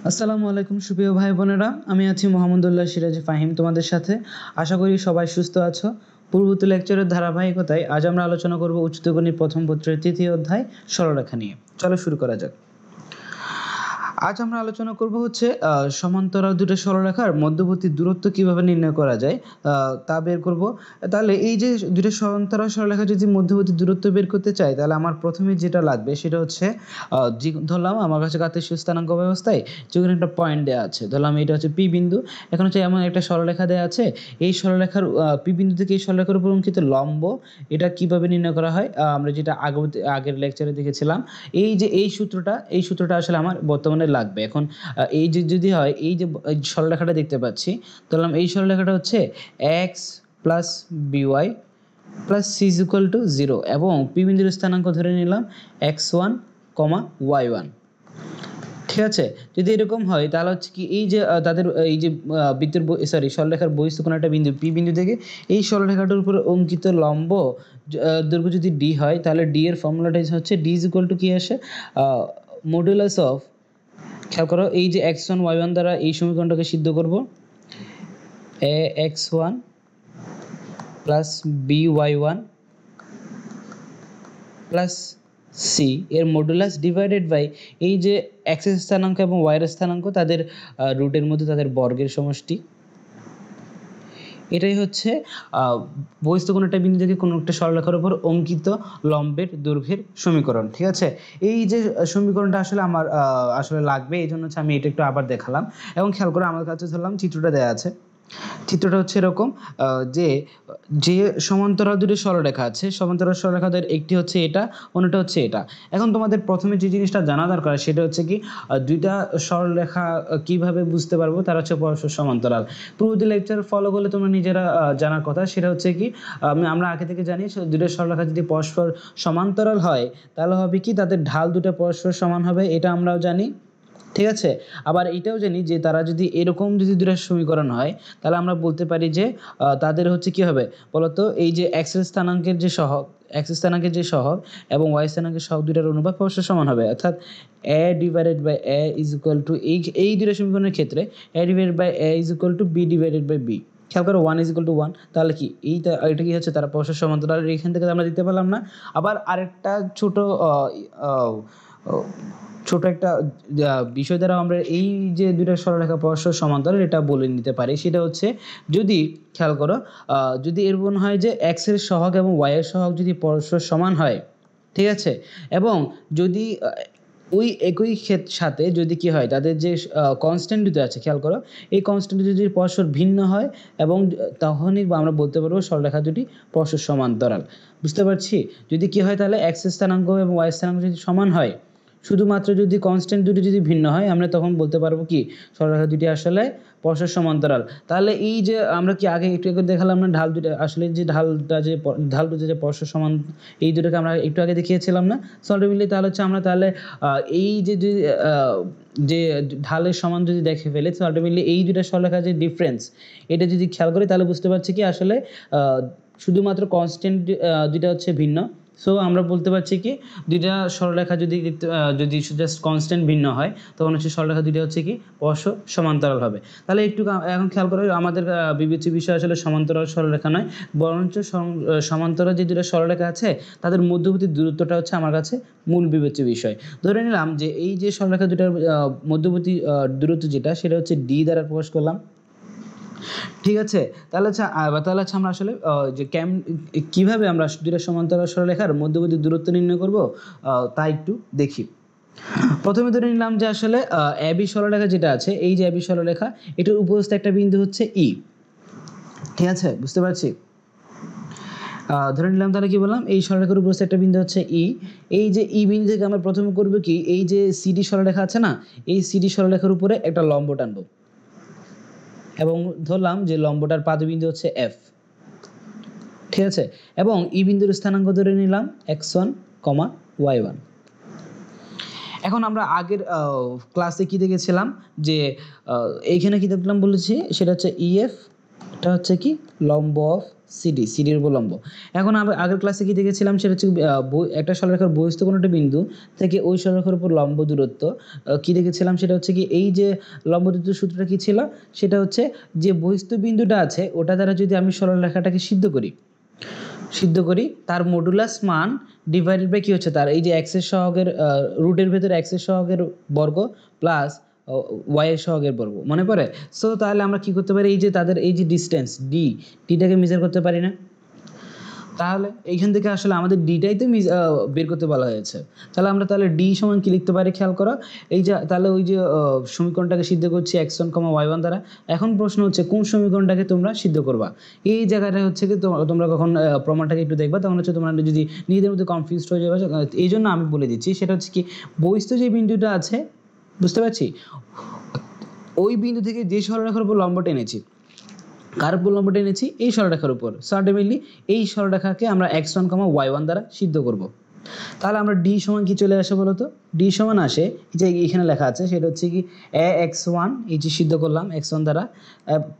আসসালামু আলাইকুম সুপ্রিয় ভাই বোনেরা, আমি আছি মোহাম্মদুল্লাহ সিরাজ ফাহিম তোমাদের সাথে। আশা করি সবাই সুস্থ আছো। পূর্ববর্তী লেকচারের ধারাবাহিকতায় আজ আমরা আলোচনা করব উচ্চতর গণিত প্রথম পত্রের তৃতীয় অধ্যায় সরলরেখা নিয়ে। চলো শুরু করা যাক। আজ আমরা আলোচনা করব হচ্ছে সমান্তরাল দুটো সরলরেখার মধ্যবর্তী দূরত্ব কিভাবে নির্ণয় করা যায় তা বের করব। তাহলে এই যে দুটো সমান্তরাল সরলরেখা যদি মধ্যবর্তী দূরত্ব বের করতে চাই, তাহলে আমার প্রথমে যেটা লাগবে সেটা হচ্ছে ধরলাম আমার কাছে কার্তেশীয় স্থানাঙ্ক ব্যবস্থায় যেখানে একটা পয়েন্ট দেওয়া আছে, ধরলাম এটা হচ্ছে পি বিন্দু। এখন হচ্ছে এমন একটা সরলরেখা দেওয়া আছে, এই সরলরেখার পি বিন্দু থেকে এই সরলরেখার উপর অঙ্কিত লম্ব এটা কিভাবে নির্ণয় করা হয় আমরা যেটা আগের লেকচারে দেখেছিলাম। এই সূত্রটা আসলে আমার বর্তমানে লাগবে। এখন এই যে যদি হয় এই যে সরলরেখাটা দেখতে পাচ্ছি, ধরলাম এই সরলরেখাটা হচ্ছে X plus B Y plus C is equal to 0 এবং পি বিন্দুর স্থানাঙ্ক ধরে নিলাম x1, y1। ঠিক আছে, যদি এরকম হয় তাহলে হচ্ছে কি এই যে তাদের এই যে বৃত্তের সরলরেখার বহিঃস্থ একটা বিন্দু পি বিন্দু থেকে এই সরলরেখাটার উপর অঙ্কিত লম্ব দৈর্ঘ্য যদি ডি হয়, তাহলে ডি এর ফর্মুলাটা হচ্ছে ডি ইজ ইকুয়াল টু কি আসে, মডুলাস অফ, খেয়াল করো এই যে x1 y1 দ্বারা এই সমীকরণটাকে সিদ্ধ করব, A x1 plus B y1 plus C এর মডুলাস ডিভাইডেড বাই এই যে এক্স এর স্থানাঙ্ক এবং ওয়াই এর স্থানাঙ্ক তাদের রুটের মধ্যে তাদের বর্গের সমষ্টি। এটাই হচ্ছে বহিঃস্থ কোনো একটা বিন্দু থেকে কোনো একটা সরলরেখার উপর অঙ্কিত লম্বের দৈর্ঘ্যের সমীকরণ। ঠিক আছে, এই যে সমীকরণটা আসলে আমার আসলে লাগবে, এই জন্য হচ্ছে আমি এটা একটু আবার দেখালাম। এবং খেয়াল করে আমার কাছে ধরলাম চিত্রটা দেওয়া আছে, চিত্রটা হচ্ছে এরকম যে যে সমান্তরাল দুটি সরলরেখা আছে, সমান্তরাল সরলরেখাদের একটি হচ্ছে এটা, অন্যটা হচ্ছে এটা। এখন তোমাদের প্রথমে যে জিনিসটা জানা দরকার সেটা হচ্ছে কি দুইটা সরলরেখা কিভাবে বুঝতে পারবো তারা হচ্ছে পরস্পর সমান্তরাল। পূর্ববর্তী লেকচার ফলো করলে তোমরা নিজেরা জানার কথা, সেটা হচ্ছে কি আমরা আগে থেকে জানি দুটো সরলরেখা যদি পরস্পর সমান্তরাল হয় তাহলে হবে কি তাদের ঢাল দুটো পরস্পর সমান হবে, এটা আমরাও জানি। ঠিক আছে, আবার এটাও জানি যে তারা যদি এরকম যদি দুটো সমীকরণ হয় তাহলে আমরা বলতে পারি যে তাদের হচ্ছে কি হবে বলতো, এই যে এক্স স্থানাঙ্কের যে সহগ এবং ওয়াই স্থানাঙ্কের সহগ দুটার অনুপাত পরস্পর সমান হবে, অর্থাৎ A divided by A is equal to এই দুটো সমীকরণের ক্ষেত্রে A divided by A is equal to B divided by B. খেয়াল করো 1 ইজ ইকুয়াল টু 1, তাহলে কি এটা কি হচ্ছে তারা পরস্পর সমান্তরাল, এখান থেকে আমরা দিতে পারলাম না। আবার আরেকটা ছোট একটা বিষয় দ্বারা আমরা এই যে দুইটা সরলরেখা পরস্পর সমান্তরাল এটা বলে নিতে পারি, সেটা হচ্ছে যদি খেয়াল করো যদি এরকম হয় যে এক্স এর সহগ এবং ওয়াই এর সহগ যদি পরস্পর সমান হয়, ঠিক আছে, এবং যদি ওই একই সাথে যদি কি হয় তাদের যে কনস্ট্যান্ট দুটো আছে, খেয়াল করো এই কনস্ট্যান্ট যদি পরস্পর ভিন্ন হয় এবং তখনই আমরা বলতে পারবো সরলরেখা দুটি পরস্পর সমান্তরাল। বুঝতে পারছি, যদি কি হয় তাহলে এক্স স্থানাঙ্ক এবং ওয়াই স্থানাঙ্ক যদি সমান হয়, শুধুমাত্র যদি কনস্ট্যান্ট দুটি যদি ভিন্ন হয় আমরা তখন বলতে পারবো কি সরলরেখা দুটি আসলে পরস্পর সমান্তরাল। তাহলে এই যে আমরা কি আগে একটু আগে দেখালাম না ঢাল দুটো, আসলে যে ঢাল দুটো যে পরস্পর সমান, এই দুটোকে আমরা একটু আগে দেখিয়েছিলাম না সল্টিভলি। তাহলে হচ্ছে আমরা তাহলে এই যে ঢালের সমান যদি দেখে ফেলে আলটিমেটলি এই দুটো সরলরেখার যে ডিফারেন্স এটা যদি খেয়াল করি তাহলে বুঝতে পারছি কি আসলে শুধুমাত্র কনস্ট্যান্ট দুটো হচ্ছে ভিন্ন। সো আমরা বলতে পারছি কি দুইটা সরলরেখা যদি জাস্ট কনস্ট্যান্ট ভিন্ন হয় তখন হচ্ছে সরলরেখা দুইটা হচ্ছে কি পরস্পর সমান্তরাল হবে। তাহলে একটু এখন খেয়াল করে আমাদের বিবেচ্য বিষয় আসলে সমান্তরাল সরলরেখা নয়, বরঞ্চ সমান্তরাল যে দুটো সরলরেখা আছে তাদের মধ্যবর্তী দূরত্বটা হচ্ছে আমার কাছে মূল বিবেচ্য বিষয়। ধরে নিলাম যে এই যে সরলরেখা দুটার মধ্যবর্তী দূরত্ব যেটা সেটা হচ্ছে ডি দ্বারা প্রকাশ করলাম। ঠিক আছে, তাহলে হচ্ছে আমরা আসলে যে কীভাবে আমরা দুইটা সমান্তরাল সরলরেখার মধ্যবর্তী দূরত্ব নির্ণয় করব তা একটু দেখি। প্রথমে ধরে নিলাম যে আসলে এবি সরলরেখা যেটা আছে, এই যে এবি সরলরেখা এটার উপস্থিত একটা বিন্দু হচ্ছে ই। ঠিক আছে, বুঝতে পারছি, ধরে নিলাম তাহলে কি বললাম এই সরলরেখার উপস্থিত একটা বিন্দু হচ্ছে ই। এই যে ই বিন্দু থেকে আমরা প্রথমে করবো কি এই যে সিডি সরলরেখা আছে না, এই সিডি সরলরেখার উপরে একটা লম্ব টানবো এবং ধরলাম যে লম্বটার পাদবিন্দু হচ্ছে এফ। ঠিক আছে, এবং ই বিন্দুর স্থানাঙ্ক ধরে নিলাম x1, y1। এখন আমরা আগের ক্লাসে কি দেখেছিলাম যে এইখানে কি দেখলাম বলেছি সেটা হচ্ছে ইএফ, এটা হচ্ছে কি লম্ব অফ সিডি, সিডির উপর লম্ব। এখন আমরা আগের ক্লাসে কি দেখেছিলাম সেটা হচ্ছে একটা সরলরেখার বহিস্থ কোনো একটা বিন্দু থেকে ওই সরলরেখার উপর লম্ব দূরত্ব কি দেখেছিলাম সেটা হচ্ছে কি এই যে লম্ব দূরত্বের সূত্রটা কি ছিল, সেটা হচ্ছে যে বহিস্থ বিন্দুটা আছে ওটা দ্বারা যদি আমি সরলরেখাটাকে সিদ্ধ করি তার মডুলাস মান ডিভাইডেড বাই কি হচ্ছে তার এই যে এক্সের সহগের রুটের ভেতরে এক্সের সহগের বর্গ প্লাস ওয়াইয়ের সহগের বর্গ, মনে পড়ে? সো তাহলে আমরা কি করতে পারি, এই যে তাদের এই যে ডিস্টেন্স ডিটাকে মেজার করতে পারি না? তাহলে এইখান থেকে আসলে আমাদের ডিটাই তো বের করতে বলা হয়েছে। তাহলে ডি সমান কি লিখতে পারি খেয়াল করো, এই যে তাহলে ওই যে সমীকরণটাকে সিদ্ধ করছি x1, y1 দ্বারা। এখন প্রশ্ন হচ্ছে কোন সমীকরণটাকে তোমরা সিদ্ধ করবা? এই জায়গাটা হচ্ছে কি তোমরা কখন প্রমাণটাকে একটু দেখবা তখন হচ্ছে তোমরা যদি নিজেদের মধ্যে কনফিউজড হয়ে যাবে, এই জন্য আমি বলে দিচ্ছি সেটা হচ্ছে কি বহিস্থ যে বিন্দুটা আছে, বুঝতে পারছি, ওই বিন্দু থেকে যে সরলরেখার উপর লম্ব টেনেছি, কার উপর লম্ব টেনেছি? এই সরলরেখার উপর। সো আলটিমেটলি এই সরলরেখাকে আমরা x1, y1 দ্বারা সিদ্ধ করব। তাহলে আমরা ডি সমান কি চলে আসে বলো তো? ডি সমান আসে যে এখানে লেখা আছে সেটা হচ্ছে কি x1 এই যে সিদ্ধ করলাম x1 দ্বারা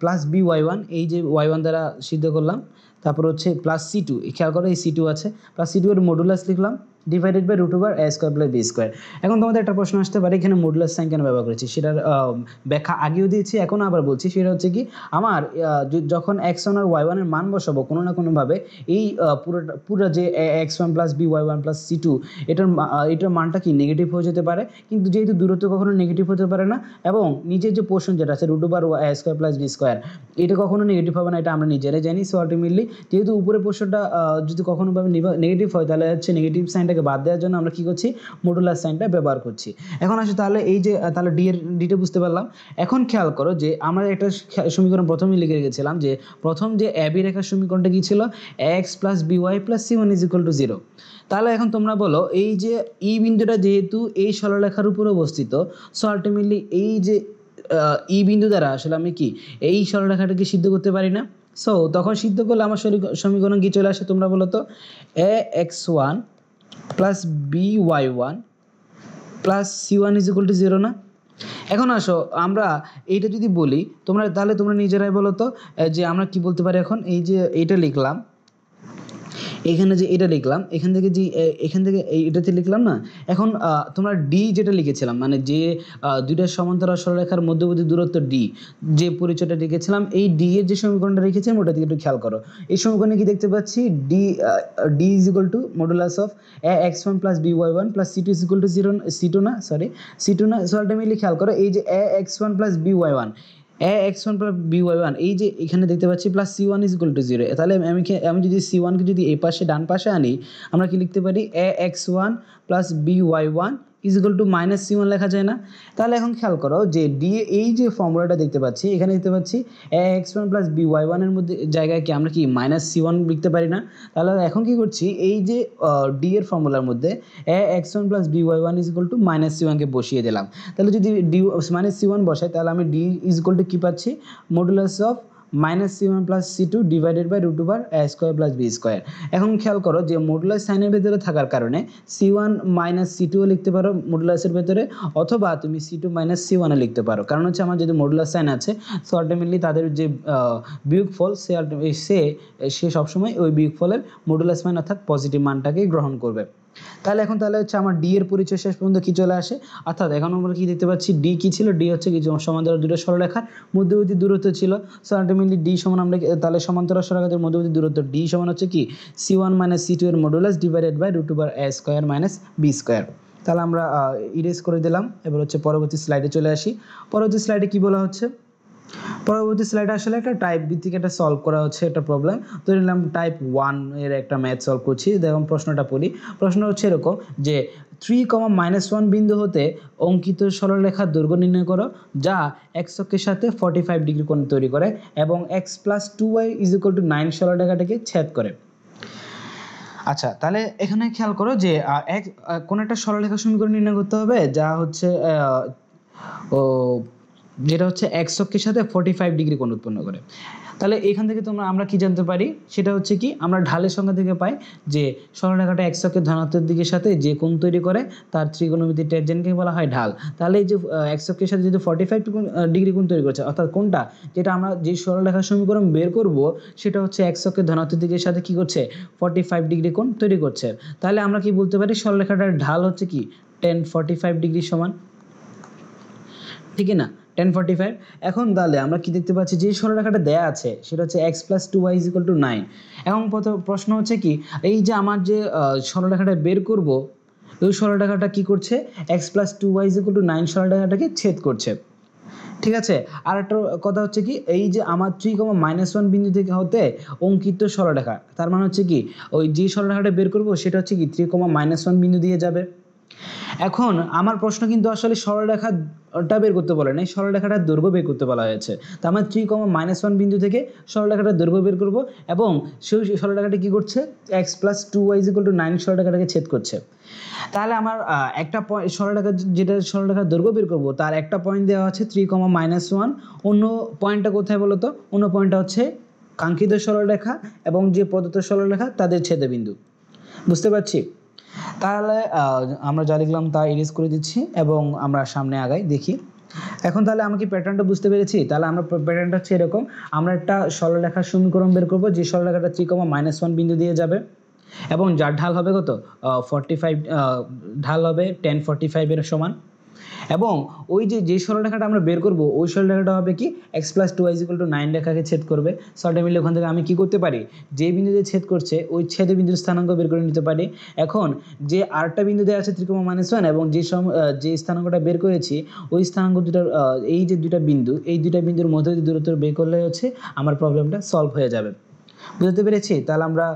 প্লাস by1 এই যে y1 দ্বারা সিদ্ধ করলাম, তারপর হচ্ছে প্লাস C2, খেয়াল করো এই C2 আছে, প্লাস C2 এর মডুলাস লিখলাম ডিভাইডেড বাই √a² + b²। এখন তোমাদের একটা প্রশ্ন আসতে পারে এখানে মডুলাস সাইন কেন ব্যবহার করেছি, সেটার ব্যাখ্যা আগেও দিয়েছি এখন আবার বলছি। সেটা হচ্ছে কি আমার যখন x1 আর y1 এর মান বসাবো কোনো না কোনোভাবে এই পুরো যে x1 + by1 + C2 এটার মানটা কি নেগেটিভ হয়ে যেতে পারে, কিন্তু যেহেতু দূরত্ব কখনো নেগেটিভ হতে পারে না এবং নিচের যে পোর্শন যেটা আছে √a² + b² এটা কখনো নেগেটিভ হবে না, এটা আমরা নিজেরাই জানি। সো আলটিমেটলি যেহেতু উপরের পোর্শনটা যদি কখনোভাবে নেগেটিভ হয় তাহলে হচ্ছে নেগেটিভ সাইনটাকে বাদ দেওয়ার জন্য আমরা কি করছি, মডুলাস সাইনটা ব্যবহার করছি। এখন আসে তাহলে এই যে তাহলে ডিটা বুঝতে পারলাম। এখন খেয়াল করো যে আমরা একটা সমীকরণ প্রথমেই লিখে রেখেছিলাম যে প্রথম যে এবি রেখার সমীকরণটা কি ছিল, x + by + c1 = 0। তাহলে এখন তোমরা বলো এই যে ই বিন্দুটা যেহেতু এই সরলরেখার উপর অবস্থিত, সো আলটিমেটলি এই যে ই বিন্দু দ্বারা আসলে আমি কি এই সরলরেখাটাকে সিদ্ধ করতে পারি না? সো তখন সিদ্ধ করলে আমার সমীকরণ কি চলে আসে তোমরা বলো তো, ax1 + by1 + c1 = 0 না? এখন আসো আমরা এইটা যদি বলি তাহলে তোমরা নিজেরাই বলো তো যে আমরা কি বলতে পারি এখন, এই যে এইটা লিখলাম এখানে যে এটা লিখলাম এখান থেকে যে এখান থেকে এটাতে লিখলাম না, এখন তোমরা ডি যেটা লিখেছিলাম মানে যে দুইটা সমান্তরাল সরলরেখার মধ্যবর্তী দূরত্ব ডি যে পরিচয়টা লিখেছিলাম, এই ডি এর যে সমীকরণটা লিখেছিলাম ওটা দিকে একটু খেয়াল করো। এই সমীকরণে কি দেখতে পাচ্ছি, D = modulus of x1 + by1 + c2 = 0, c2 না। সো আলটিমেটলি খেয়াল করো এই যে x1 + by1 x1 + by1 এই যে এখানে দেখতে পাচ্ছি প্লাস c1 = 0। তাহলে আমি যদি c1 কে যদি এই পাশে ডান পাশে আনি আমরা কি লিখতে পারি, x1 + by1 = -c1 লেখা যায় না? তাহলে এখন খেয়াল করো যে ডি এই যে ফর্মুলাটা দেখতে পাচ্ছি এখানে দেখতে পাচ্ছি x1 + by1 এর মধ্যে জায়গায় কি আমরা কি -c1 লিখতে পারি না? তাহলে এখন কি করছি এই যে ডি এর ফর্মুলার মধ্যে x1 + by1 = -c1 কে বসিয়ে দিলাম। তাহলে যদি ডি -c1 বসাই তাহলে আমি ডি = কি পাচ্ছি, modulus of -c1 + c2 divided by √a² + b²। এখন খেয়াল করো যে মডুলাস সাইনের ভেতরে থাকার কারণে c1 - c2 লিখতে পারো মডুলাসের ভেতরে, অথবা তুমি c2 - c1 লিখতে পারো, কারণ হচ্ছে আমার যদি মডুলাস সাইন আছে সো আলটিমেটলি তাদের যে বিয়োগফল সে সবসময় ওই বিয়োগফলের মডুলাস মান অর্থাৎ পজিটিভ মানটাকেই গ্রহণ করবে। তাহলে হচ্ছে আমার ডি এর পরিচয় শেষ পর্যন্ত কি চলে আসে, অর্থাৎ এখন আমরা কি দেখতে পাচ্ছি ডি কি ছিল, ডি হচ্ছে কি সমান্তরাল দুটো সরলরেখার মধ্যবর্তী দূরত্ব ছিল। সো আলটিমেটলি ডি সমান আমরা তাহলে সমান্তরাল সরলরেখার মধ্যবর্তী দূরত্ব ডি সমান হচ্ছে কি c1 - c2 এর modulus divided by √a² - b²। তাহলে আমরা ইরেজ করে দিলাম। এবার হচ্ছে পরবর্তী স্লাইডে চলে আসি। পরবর্তী স্লাইডে কি বলা হচ্ছে, পরবর্তী স্লাইডে আসলে একটা টাইপ ভিত্তিক একটা সলভ করা হচ্ছে একটা প্রবলেম। ধরে নিলাম টাইপ 1 এর একটা ম্যাথ সলভ করছি। দেখুন প্রশ্নটা পড়ি। প্রশ্ন হচ্ছে এরকম যে 3, -1 বিন্দু হতে অঙ্কিত সরলরেখার দৈর্ঘ্য নির্ণয় করো যা x অক্ষের সাথে 45 ডিগ্রি কোণ তৈরি করে এবং x + 2y = 9 সরলরেখাটিকে ছেদ করে। আচ্ছা, তাহলে এখানে খেয়াল করো যে কোন একটা সরলরেখার সমীকরণ নির্ণয় করতে হবে যা হচ্ছে যেটা হচ্ছে x অক্ষের সাথে 45 ডিগ্রি কোণ উৎপন্ন করে। তাহলে এখান থেকে আমরা কি জানতে পারি, সেটা হচ্ছে কি আমরা ঢালের সংখ্যা থেকে পাই যে সরলরেখাটা x অক্ষের ধনাত্মক দিকের সাথে যে কোণ তৈরি করে তার ত্রিকোণমিতির ট্যানজেন্টকে বলা হয় ঢাল। তাহলে এই যে x অক্ষের সাথে যদি 45 ডিগ্রি কোণ তৈরি করছে, অর্থাৎ কোণটা যেটা আমরা যে সরলরেখার সমীকরণ বের করব সেটা হচ্ছে x অক্ষের ধনাত্মক দিকের সাথে কি করছে 45 ডিগ্রি কোণ তৈরি করছে। তাহলে আমরা কি বলতে পারি সরলরেখাটার ঢাল হচ্ছে কি tan 45 ডিগ্রি সমান, ঠিক না, tan 45। এখন তাহলে আমরা কি দেখতে পাচ্ছি যে সরলরেখাটা দেয়া আছে সেটা হচ্ছে x + 2y = 9। এখন প্রশ্ন হচ্ছে কি এই যে আমার যে সরলরেখাটা বের করব ওই সরলরেখাটা কি করছে x + 2y = 9 সরলরেখাটাকে ছেদ করছে, ঠিক আছে। আর একটা কথা হচ্ছে কি এই যে আমার 3, -1 বিন্দু থেকে হতে অঙ্কিত সরলরেখা, তার মানে হচ্ছে কি ওই যে সরলরেখাটা বের করব সেটা হচ্ছে কি 3, -1 বিন্দু দিয়ে যাবে। এখন আমার প্রশ্ন কিন্তু আসলে সরলরেখাটা বের করতে বলে নাই, সরলরেখাটার দৈর্ঘ্য বের করতে বলা হয়েছে। তার মানে 3, -1 বিন্দু থেকে সরলরেখাটার দৈর্ঘ্য বের করব এবং সেই সরলরেখাটা কি করছে x + 2y = 9 সরলরেখাটাকে ছেদ করছে। তাহলে আমার একটা সরলরেখা যেটা সরলরেখার দৈর্ঘ্য বের করব তার একটা পয়েন্ট দেওয়া আছে 3, -1, অন্য পয়েন্টটা কোথায় বলো তো, অন্য পয়েন্টটা হচ্ছে কাঙ্ক্ষিত সরলরেখা এবং যে প্রদত্ত সরলরেখা তাদের ছেদবিন্দু, বুঝতে পারছি। তাহলে আমরা যা লিখলাম তা ইরেজ করে দিচ্ছি এবং আমরা সামনে আগাই দেখি। এখন তাহলে আমি কি প্যাটার্নটা বুঝতে পেরেছি? তাহলে আমরা প্যাটার্নটা হচ্ছে এরকম, আমরা একটা সরলরেখার সমীকরণ বের করব যে সরলরেখাটা 3, -1 বিন্দু দিয়ে যাবে এবং যার ঢাল হবে কত 45, ঢাল হবে tan 45 এর সমান এবং ওই যে সরলরেখাটা আমরা বের করব ওই সরলরেখাটা হবে কি x + 2y = 9 রেখাকে ছেদ করবে। সর্টে মিলে ওখান থেকে আমি কি করতে পারি যে বিন্দুতে ছেদ করছে ওই ছেদ বিন্দুর স্থানাঙ্ক বের করে নিতে পারি। এখন যে আরেকটা বিন্দু দেওয়া আছে 3, এবং যে স্থানাঙ্কটা বের করেছি ওই স্থানাঙ্ক দুটার এই যে দুটা বিন্দু এই দুটা বিন্দুর মধ্যে দূরত্ব বের করলে হচ্ছে আমার প্রবলেমটা সলভ হয়ে যাবে, বুঝতে পেরেছি। তাহলে আমরা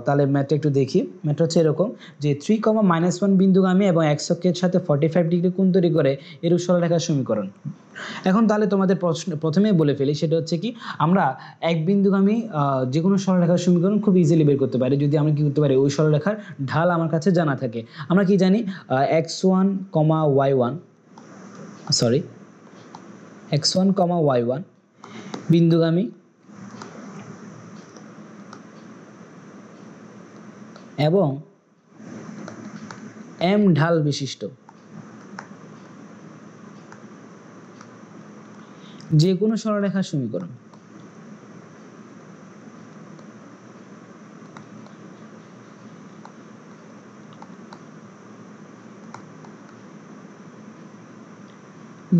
তাহলে ম্যাথটা একটু দেখি। ম্যাথটা হচ্ছে এরকম যে 3, -1 বিন্দুগামী এবং x অক্ষের সাথে 45 ডিগ্রি কোণ তৈরি করে এরূপ সরলরেখার সমীকরণ। এখন তাহলে তোমাদের প্রথমেই বলে ফেলি সেটা হচ্ছে কি আমরা এক বিন্দুগামী যে কোনো সরলরেখার সমীকরণ খুব ইজিলি বের করতে পারি যদি আমরা কি করতে পারি ওই সরলরেখার ঢাল আমার কাছে জানা থাকে। আমরা কি জানি x1, y1 sorry x1, y1 বিন্দুগামী এবং m ঢাল বিশিষ্ট যে কোনো সরলরেখার সমীকরণ।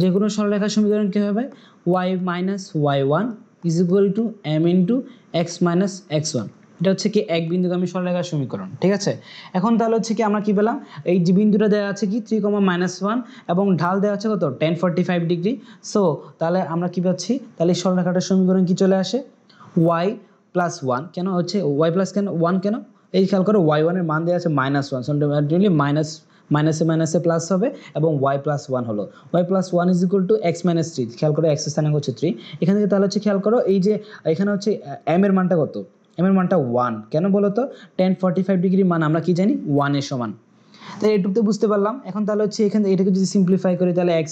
যে কোনো সরলরেখার সমীকরণ কি হবে y - y1 = m × x - x1। এটা হচ্ছে কি এক বিন্দুগামী সরলরেখার সমীকরণ, ঠিক আছে। এখন তাহলে হচ্ছে কি আমরা কি পেলাম এই যে বিন্দুটা দেওয়া আছে কি 3, -1 এবং ঢাল দেওয়া আছে কত tan 45 ডিগ্রি। সো তাহলে আমরা কি পাচ্ছি তাহলে সরলরেখাটার সমীকরণ কি চলে আসে y + 1 কেন হচ্ছে y + কেন 1 কেন এই খেয়াল করো y1 এর মান দেওয়া আছে -1 সো অটোমেটিক্যালি মাইনাসে মাইনাসে প্লাস হবে এবং y + 1 হলো y + 1 = x - 3। খেয়াল করো x এর স্থানাঙ্ক হচ্ছে 3। এখান থেকে তাহলে হচ্ছে খেয়াল করো এই যে এখানে হচ্ছে m এর মানটা কত, m এর মানটা 1 কেন বলো তো tan 45 ডিগ্রি মান আমরা কি জানি 1 এর সমান। তাই এটুকু তো বুঝতে পারলাম। এখন তাহলে হচ্ছে এখানে এটাকে যদি সিম্পলিফাই করি তাহলে x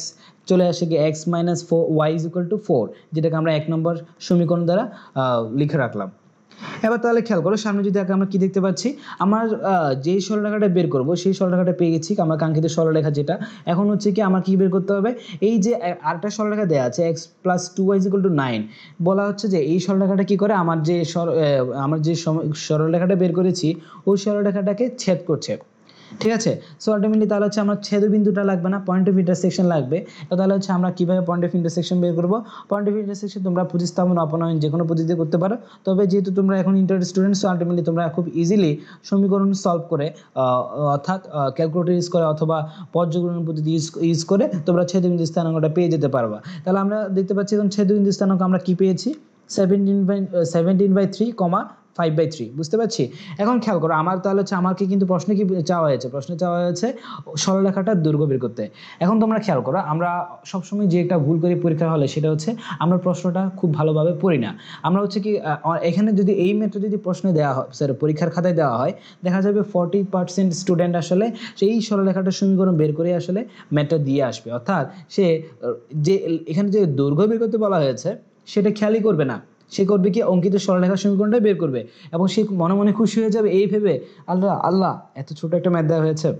চলে আসে কি x - 4 y = 4 যেটাকে আমরা 1 নম্বর সমীকরণ দ্বারা লিখে রাখলাম। এবার তাহলে খেয়াল করো সামনে যদি আমরা কি দেখতে পাচ্ছি আমার যেই সরলরেখাটা বের করব সেই সরলরেখাটা পেয়ে গেছি আমরা কাঙ্ক্ষিত সরলরেখা যেটা। এখন হচ্ছে কি আমার কি বের করতে হবে এই যে আরেকটা সরলরেখা দেওয়া আছে x + 2y = 9 বলা হচ্ছে যে এই সরলরেখাটা কি করে আমার যে সরলরেখাটা বের করেছি ওই সরলরেখাটাকে ছেদ করছে, ঠিক আছে। সো আলটিমেটলি তাহলে হচ্ছে আমার ছেদবিন্দুটা লাগবে না পয়েন্ট অফ ইন্টারসেকশন লাগবে। তো তাহলে হচ্ছে আমরা কিভাবে পয়েন্ট অফ ইন্টারসেকশন বের করব পয়েন্ট অফ ইন্টারসেকশন তোমরা প্রতিস্থাপন অপনয়ন যে কোনো পদ্ধতিতে করতে পারো। তবে যেহেতু তোমরা এখন ইন্টার স্টুডেন্ট সো আলটিমেটলি তোমরা খুব ইজিলি সমীকরণ সলভ করে অর্থাৎ ক্যালকুলেটর ইউজ করে অথবা পর্যায়ক্রম পদ্ধতি ইউজ করে তোমরা ছেদবিন্দু স্থানাঙ্কটা পেয়ে যেতে পারবা। তাহলে আমরা দেখতে পাচ্ছি এখন ছেদবিন্দু স্থানাঙ্ক আমরা কি পেয়েছি 17/3, 5/3 বুঝতে পারছি। এখন খেয়াল করো আমার তাহলে হচ্ছে আমাকে কিন্তু প্রশ্নে কি চাওয়া হয়েছে প্রশ্নে চাওয়া হয়েছে সরলরেখাটার দৈর্ঘ্য বের করতে। এখন তোমরা খেয়াল করো আমরা সবসময় যে একটা ভুল করি পরীক্ষা হলে সেটা হচ্ছে আমরা প্রশ্নটা খুব ভালোভাবে পড়ি না। আমরা হচ্ছে কি এখানে যদি এই মেথড যদি প্রশ্নে দেওয়া হয় পরীক্ষার খাতায় দেওয়া হয় দেখা যাবে 40% স্টুডেন্ট আসলে সেই সরলরেখাটার সমীকরণ বের করে আসলে ম্যাথটা দিয়ে আসবে, অর্থাৎ সে যে এখানে যে দৈর্ঘ্য বের করতে বলা হয়েছে সেটা খেয়ালই করবে না, সে করবে কি অঙ্কিত সরলরেখার সমীকরণটা বের করবে এবং সে মনে মনে খুশি হয়ে যাবে এই ভেবে আল্লাহ আল্লাহ এত ছোট একটা ম্যাথ দেওয়া হয়েছে,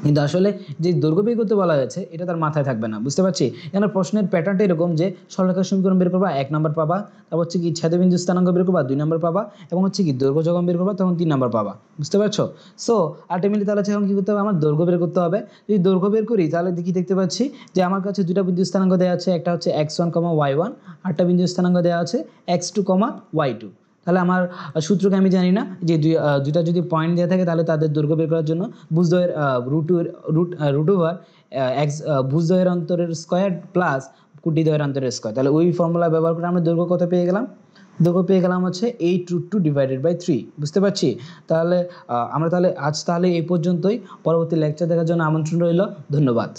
কিন্তু আসলে যে দৈর্ঘ্য বের করতে বলা হয়েছে এটা তার মাথায় থাকবে না, বুঝতে পারছি। এখানে প্রশ্নের প্যাটার্নটা এরকম যে সরলরেখার সমীকরণ বের করবা 1 নাম্বার পাবা, তারপর হচ্ছে কি ছেদবিন্দু স্থানাঙ্ক বের করবা 2 নাম্বার পাবা, এবং হচ্ছে কি দৈর্ঘ্য যখন বের করবা তখন 3 নাম্বার পাবা, বুঝতে পারছো। সো আলটিমেটলি তাহলে হচ্ছে এখন কি করতে হবে, আমার দৈর্ঘ্য বের করতে হবে। যদি দৈর্ঘ্য বের করি তাহলে কি দেখতে পাচ্ছি যে আমার কাছে দুটা বিন্দু স্থানাঙ্ক দেওয়া আছে, একটা হচ্ছে x1, y1, আরেকটা বিন্দু স্থানাঙ্ক দেওয়া আছে x2, y2। তাহলে আমার সূত্রকে আমি জানি না যে দুইটা যদি পয়েন্ট দেওয়া থাকে তাহলে তাদের দৈর্ঘ্য বের করার জন্য ভুজদ্বয়ের রুট ওভার এক্স ভুজদ্বয়ের অন্তরের স্কয়ার প্লাস কুটিদ্বয়ের অন্তরের স্কয়ার, তাহলে ওই ফর্মুলা ব্যবহার করে আমরা দৈর্ঘ্য কত পেয়ে গেলাম, দৈর্ঘ্য পেয়ে গেলাম হচ্ছে 8√2 ডিভাইডেড বাই 3, বুঝতে পারছি। তাহলে আমরা তাহলে আজ তাহলে এই পর্যন্তই, পরবর্তী লেকচার দেখার জন্য আমন্ত্রণ রইল, ধন্যবাদ।